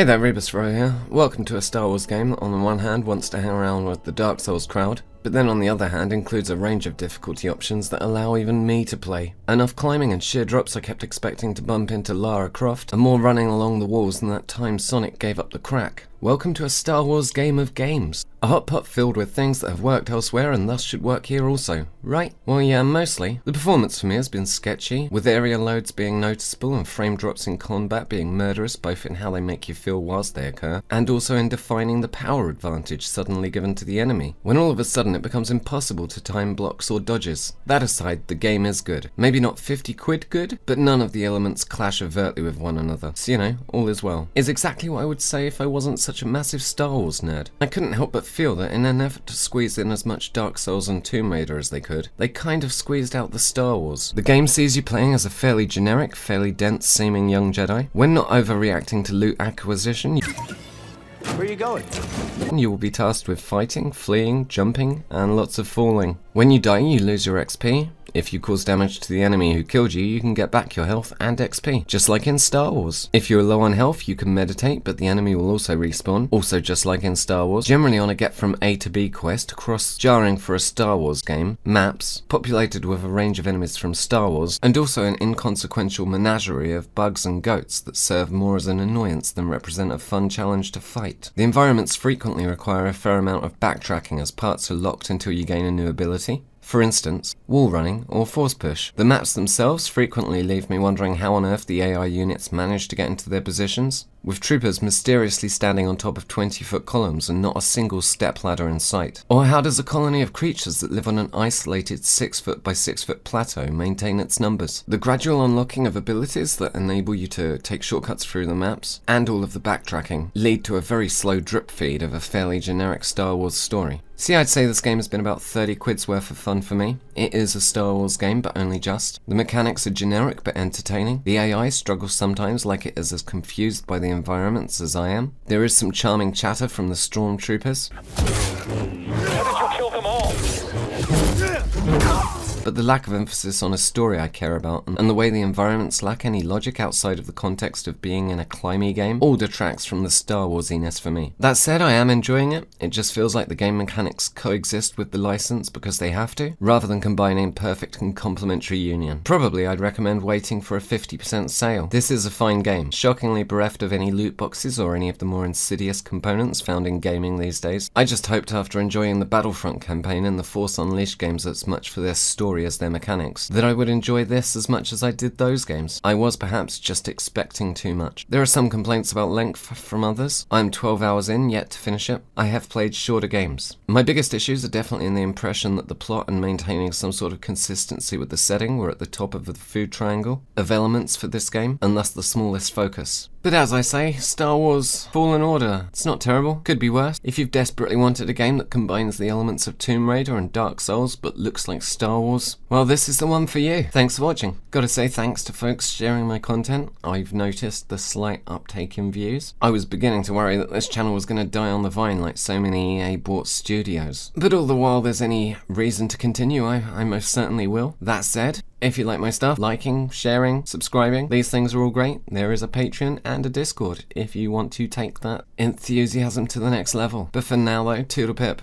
Hey there, Rebusro here. Welcome to a Star Wars game that on the one hand wants to hang around with the Dark Souls crowd, but then on the other hand includes a range of difficulty options that allow even me to play. Enough climbing and sheer drops I kept expecting to bump into Lara Croft, and more running along the walls than that time Sonic gave up the crack. Welcome to a Star Wars game of games. A hot pot filled with things that have worked elsewhere and thus should work here also, right? Well yeah, mostly. The performance for me has been sketchy, with area loads being noticeable and frame drops in combat being murderous both in how they make you feel whilst they occur, and also in defining the power advantage suddenly given to the enemy, when all of a sudden it becomes impossible to time blocks or dodges. That aside, the game is good. Maybe not 50 quid good, but none of the elements clash overtly with one another, so you know, all is well. Is exactly what I would say if I wasn't such a massive Star Wars nerd. I couldn't help but feel that in an effort to squeeze in as much Dark Souls and Tomb Raider as they could, they kind of squeezed out the Star Wars. The game sees you playing as a fairly generic, fairly dense seeming young Jedi. When not overreacting to loot acquisition, Where are you going? you will be tasked with fighting, fleeing, jumping, and lots of falling. When you die, you lose your XP. If you cause damage to the enemy who killed you, you can get back your health and XP, just like in Star Wars. If you're low on health, you can meditate, but the enemy will also respawn, also just like in Star Wars. Generally on a get from A to B quest, cross-jarring for a Star Wars game, maps, populated with a range of enemies from Star Wars, and also an inconsequential menagerie of bugs and goats that serve more as an annoyance than represent a fun challenge to fight. The environments frequently require a fair amount of backtracking as parts are locked until you gain a new ability. For instance, wall running or force push. The maps themselves frequently leave me wondering how on earth the AI units manage to get into their positions, with troopers mysteriously standing on top of 20-foot columns and not a single step ladder in sight. Or how does a colony of creatures that live on an isolated 6-foot by 6-foot plateau maintain its numbers? The gradual unlocking of abilities that enable you to take shortcuts through the maps, and all of the backtracking, lead to a very slow drip feed of a fairly generic Star Wars story. See, I'd say this game has been about 30 quid's worth of fun for me. It is a Star Wars game, but only just. The mechanics are generic but entertaining. The AI struggles sometimes like it is as confused by the environments as I am. There is some charming chatter from the stormtroopers. How did you kill them all? But the lack of emphasis on a story I care about, and the way the environments lack any logic outside of the context of being in a climby game, all detracts from the Star Warsiness for me. That said, I am enjoying it. It just feels like the game mechanics coexist with the license because they have to, rather than combining in perfect and complementary union. Probably I'd recommend waiting for a 50% sale. This is a fine game, shockingly bereft of any loot boxes or any of the more insidious components found in gaming these days. I just hoped after enjoying the Battlefront campaign and the Force Unleashed games as much for their story as their mechanics, that I would enjoy this as much as I did those games. I was perhaps just expecting too much. There are some complaints about length from others. I'm 12 hours in, yet to finish it. I have played shorter games. My biggest issues are definitely in the impression that the plot and maintaining some sort of consistency with the setting were at the top of the food triangle of elements for this game, and thus the smallest focus. But as I say, Star Wars Fallen Order, it's not terrible, could be worse. If you've desperately wanted a game that combines the elements of Tomb Raider and Dark Souls but looks like Star Wars, well, this is the one for you. Thanks for watching. Gotta say thanks to folks sharing my content. I've noticed the slight uptake in views. I was beginning to worry that this channel was gonna die on the vine like so many EA bought studios. But all the while there's any reason to continue, I most certainly will. That said, if you like my stuff, liking, sharing, subscribing, these things are all great. There is a Patreon and a Discord if you want to take that enthusiasm to the next level. But for now though, toodle pip.